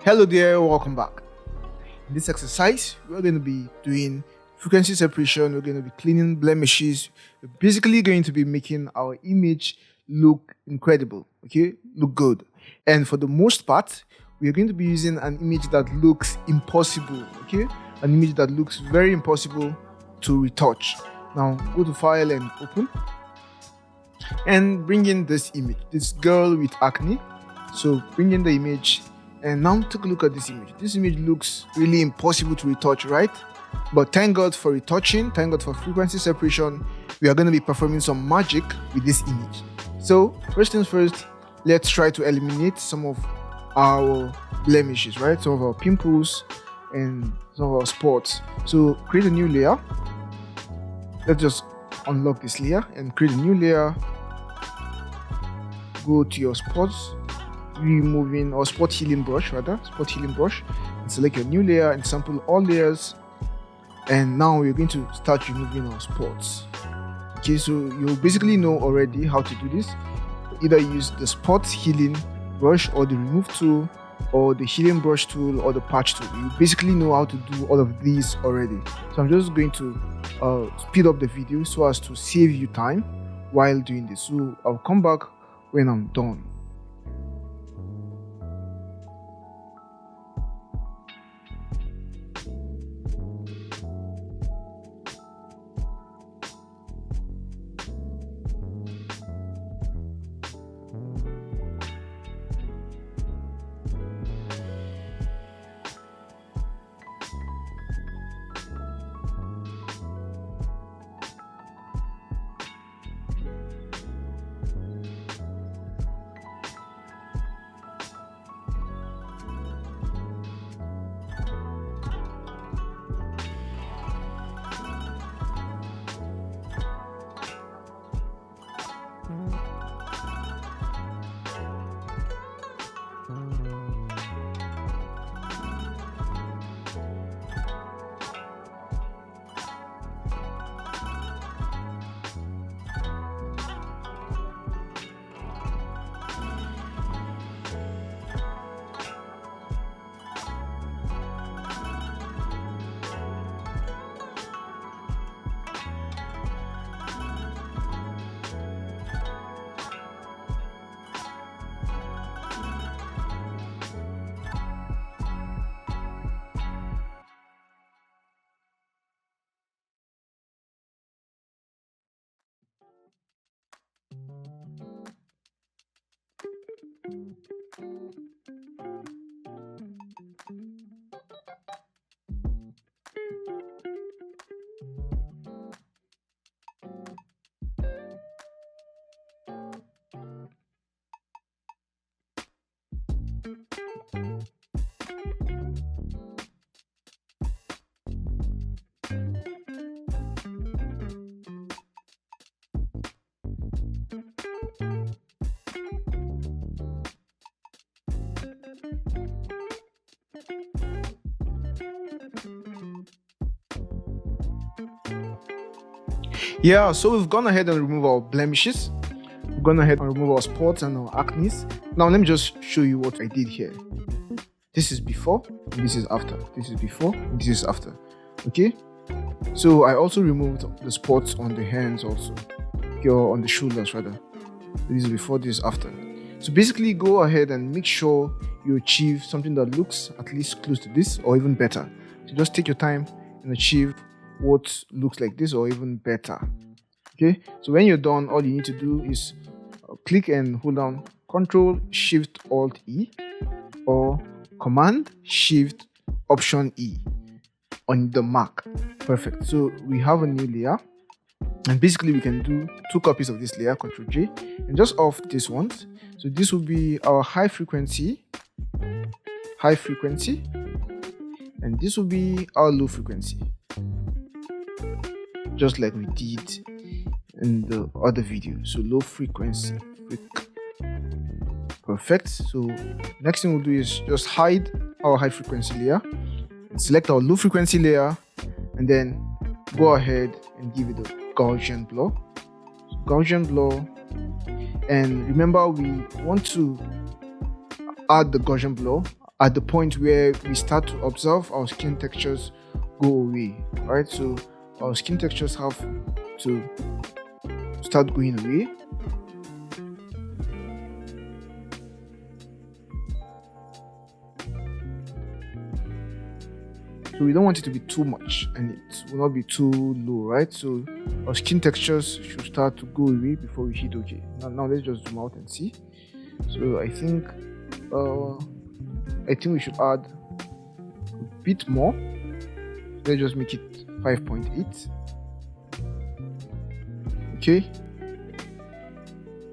Hello there, welcome back. In this exercise, we're going to be doing frequency separation, we're going to be cleaning blemishes, we're basically going to be making our image look incredible, look good. And for the most part, we are going to be using an image that looks impossible, an image that looks very impossible to retouch. Now, go to File and Open, and bring in this image, this girl with acne. So bring in the image, and now take a look at this image. This image looks really impossible to retouch, right? But thank God for retouching, thank God for frequency separation. We are going to be performing some magic with this image. So first things first, let's try to eliminate some of our blemishes, right? Some of our pimples and some of our spots. So create a new layer. Let's just unlock this layer and create a new layer. Go to your spots, removing or spot healing brush, and select your new layer and sample all layers. And now we're going to start removing our spots. So you basically know already how to do this. Either use the spot healing brush or the remove tool or the healing brush tool or the patch tool. You basically know how to do all of these already. So I'm just going to speed up the video so as to save you time while doing this. So I'll come back when I'm done. Yeah, so we've gone ahead and removed our blemishes. We've gone ahead and removed our spots and our acne. Now let me just show you what I did here. This is before and this is after. This is before and this is after. Okay, so I also removed the spots on the hands also, or on the shoulders rather. This is before, this is after. So basically go ahead and make sure you achieve something that looks at least close to this or even better. So just take your time and achieve what looks like this or even better. Okay, so when you're done, all you need to do is click and hold down Ctrl Shift Alt E or Command Shift Option E on the Mac. Perfect. So we have a new layer, and basically we can do 2 copies of this layer, Ctrl J, and just off this one. So this will be our high frequency, and this will be our low frequency, just like we did in the other video. So low frequency, perfect. So next thing we'll do is just hide our high frequency layer and select our low frequency layer, and then go ahead and give it a Gaussian blur. Gaussian blur, and remember we want to add the Gaussian blur at the point where we start to observe our skin textures go away, right? So our skin textures have to start going away. So we don't want it to be too much and it will not be too low, right? So our skin textures should start to go away before we hit OK. Now let's just zoom out and see. So I think we should add a bit more. Let's just make it 5.8. Okay.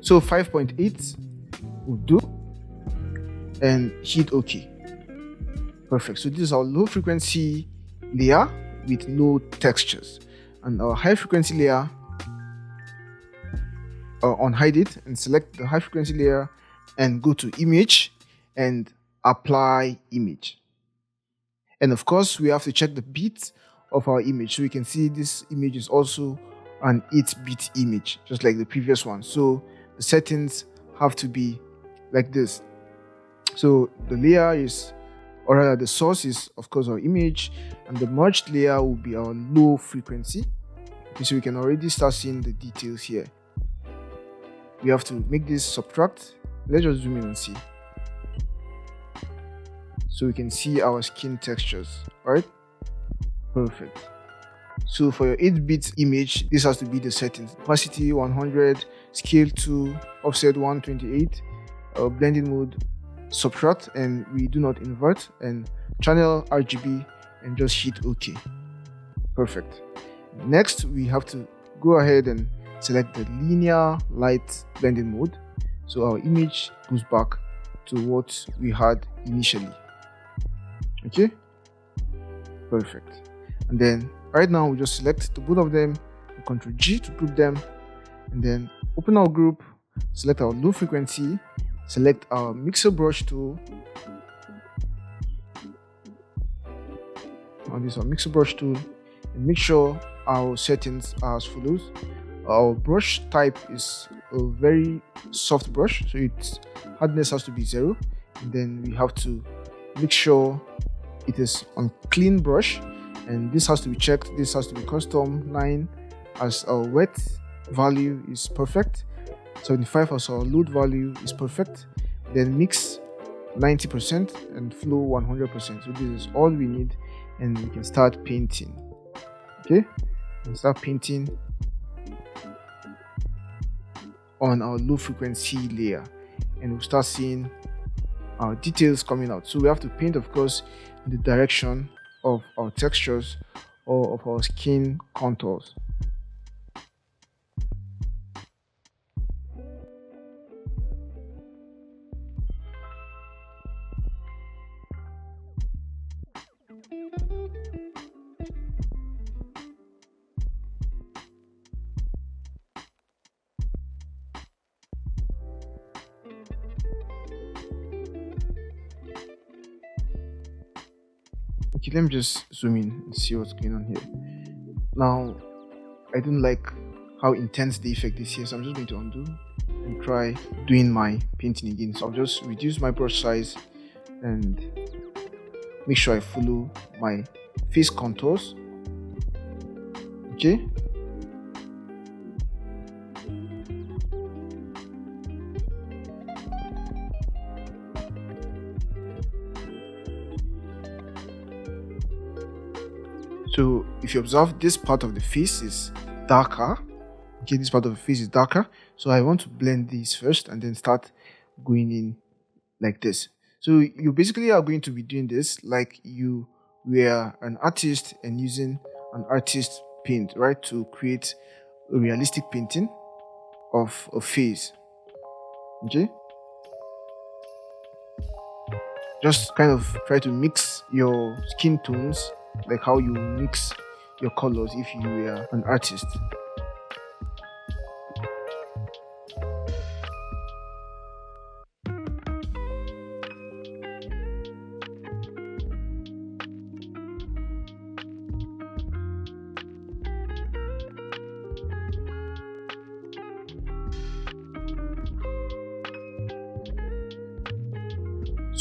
So 5.8 will do, and hit OK. Perfect. So this is our low frequency layer with no textures, and our high frequency layer, unhide it and select the high frequency layer and go to image and apply image. And of course we have to check the bit of our image, so we can see this image is also an 8-bit image just like the previous one. So the settings have to be like this. So the layer is, or rather the source is of course our image, and the merged layer will be our low frequency. Okay, so we can already start seeing the details here. We have to make this subtract. Let's just zoom in and see. So we can see our skin textures, right? Perfect. So for your 8-bit image, this has to be the settings: opacity 100, scale 2, offset 128, blending mode, subtract, and we do not invert, and channel RGB, and just hit OK. Perfect. Next we have to go ahead and select the linear light blending mode, so our image goes back to what we had initially. Okay, perfect. And then right now we just select the both of them, Ctrl G to group them, and then open our group, select our low frequency, select our mixer brush tool. Now this is our mixer brush tool, and make sure our settings are as follows. Our brush type is a very soft brush, so its hardness has to be 0, and then we have to make sure it is on clean brush, and this has to be checked. This has to be custom 9 as our wet value is perfect, 75 as our load value is perfect, then mix 90% and flow 100%. So this is all we need, and we can start painting. Okay, we'll start painting on our low frequency layer, and we'll start seeing our details coming out. So we have to paint, of course, in the direction of our textures or of our skin contours. Okay, let me just zoom in and see what's going on here. Now, I don't like how intense the effect is here, so I'm just going to undo and try doing my painting again. So I'll just reduce my brush size and make sure I follow my face contours. Okay. So if you observe, this part of the face is darker. Okay, this part of the face is darker. So I want to blend these first and then start going in like this. So you basically are going to be doing this like you were an artist and using an artist paint, right, to create a realistic painting of a face. Okay. Just kind of try to mix your skin tones, like how you mix your colors if you were an artist.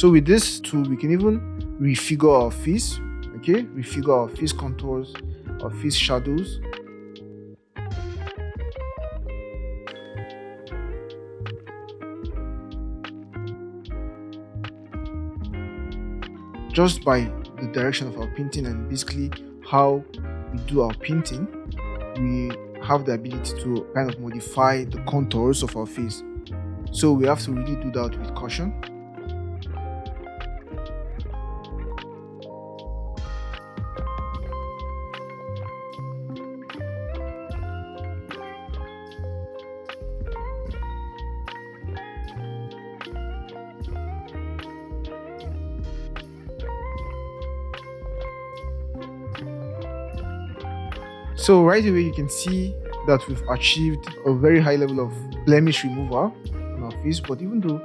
So with this tool, we can even refigure our face, okay? Refigure our face contours, our face shadows. Just by the direction of our painting and basically how we do our painting, we have the ability to kind of modify the contours of our face. So we have to really do that with caution. So right away you can see that we've achieved a very high level of blemish removal on our face, but even though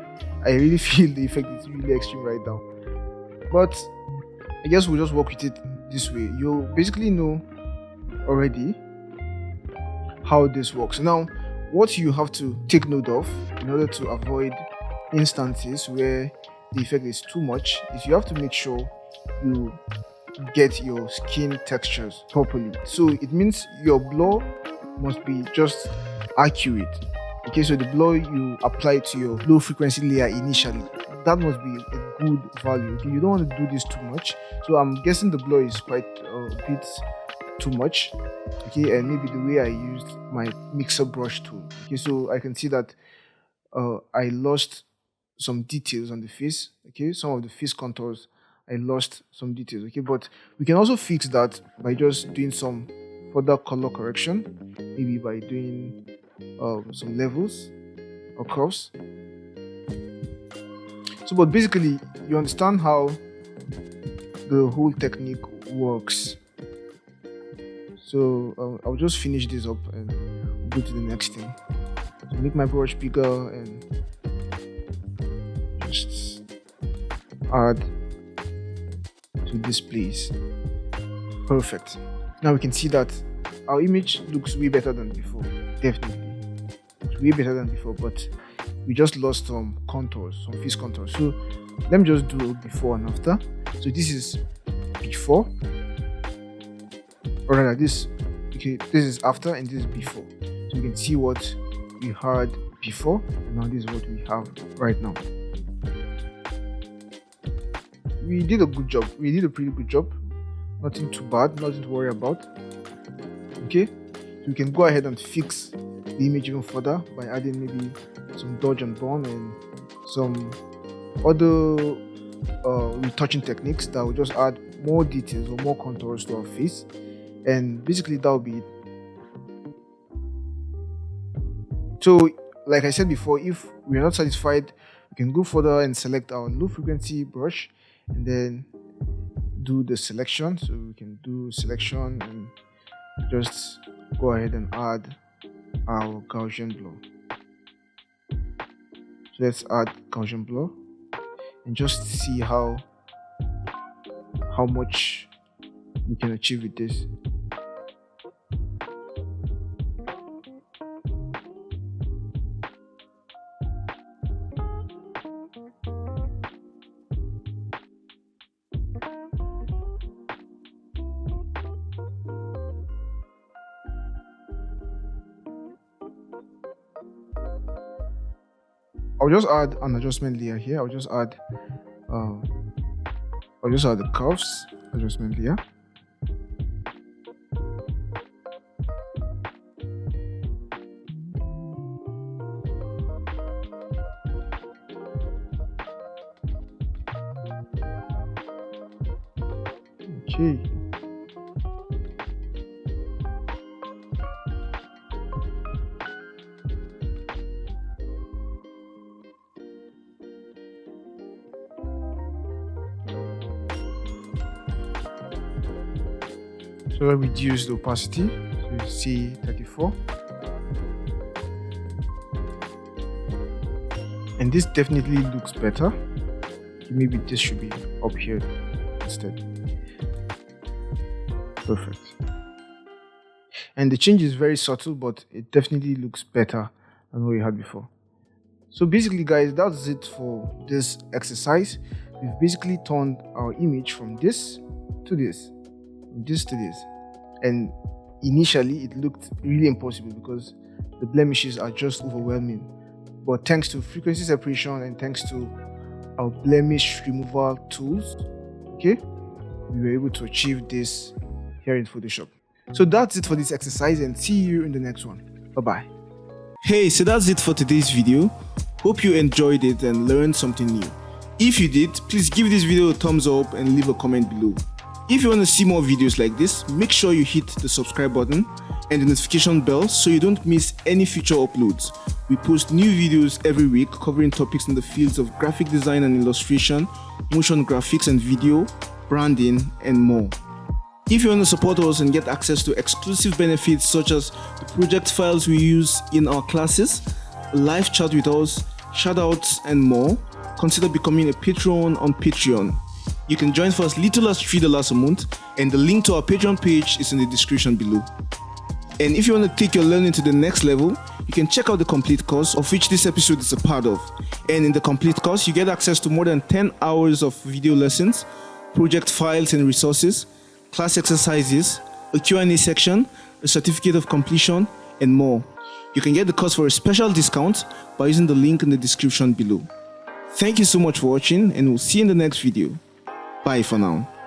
I really feel the effect is really extreme right now, but I guess we'll just work with it this way. You basically know already how this works. Now what you have to take note of in order to avoid instances where the effect is too much is you have to make sure you get your skin textures properly. So it means your blur must be just accurate. Okay, so the blur you apply to your low frequency layer initially, that must be a good value. Okay, you don't want to do this too much. So I'm guessing the blur is quite a bit too much. Okay, and maybe the way I used my mixer brush tool. Okay, so I can see that I lost some details on the face. Okay, some of the face contours, I lost some details. Okay, but we can also fix that by just doing some further color correction, maybe by doing some levels or curves. So but basically you understand how the whole technique works. So I'll just finish this up and go to the next thing. So make my brush bigger and just add to this place. Perfect. Now we can see that our image looks way better than before. Definitely looks way better than before, but we just lost some contours, some face contours. So let me just do a before and after. So this is before, or rather this is after and this is before. So you can see what we had before and now this is what we have right now. We did a good job. We did a pretty good job. Nothing too bad, nothing to worry about. Okay, so we can go ahead and fix the image even further by adding maybe some dodge and burn and some other retouching techniques that will just add more details or more contours to our face, and basically that will be it. So like I said before, if we are not satisfied, we can go further and select our low frequency brush and then do the selection. So we can do selection and just go ahead and add our Gaussian blur. So let's add Gaussian blur and just see how much we can achieve with this. I'll just add an adjustment layer here. I'll just add the curves adjustment layer. Okay. So I reduce the opacity to see 34. And this definitely looks better. Maybe this should be up here instead. Perfect. And the change is very subtle, but it definitely looks better than what we had before. So basically guys, that's it for this exercise. we've basically turned our image from this to this, from this to this. And initially it looked really impossible because the blemishes are just overwhelming. But thanks to frequency separation and thanks to our blemish removal tools, okay, we were able to achieve this here in Photoshop. So that's it for this exercise, and see you in the next one. Bye-bye. Hey, so that's it for today's video. Hope you enjoyed it and learned something new. If you did, please give this video a thumbs up and leave a comment below. If you want to see more videos like this, make sure you hit the subscribe button and the notification bell so you don't miss any future uploads. We post new videos every week covering topics in the fields of graphic design and illustration, motion graphics and video, branding, and more. If you want to support us and get access to exclusive benefits such as the project files we use in our classes, a live chat with us, shoutouts, and more, consider becoming a patron on Patreon. You can join for as little as $3 a month, and the link to our Patreon page is in the description below. And if you want to take your learning to the next level, you can check out the complete course, of which this episode is a part of. And in the complete course, you get access to more than 10 hours of video lessons, project files and resources, class exercises, a Q&A section, a certificate of completion, and more. You can get the course for a special discount by using the link in the description below. Thank you so much for watching, and we'll see you in the next video. Bye for now.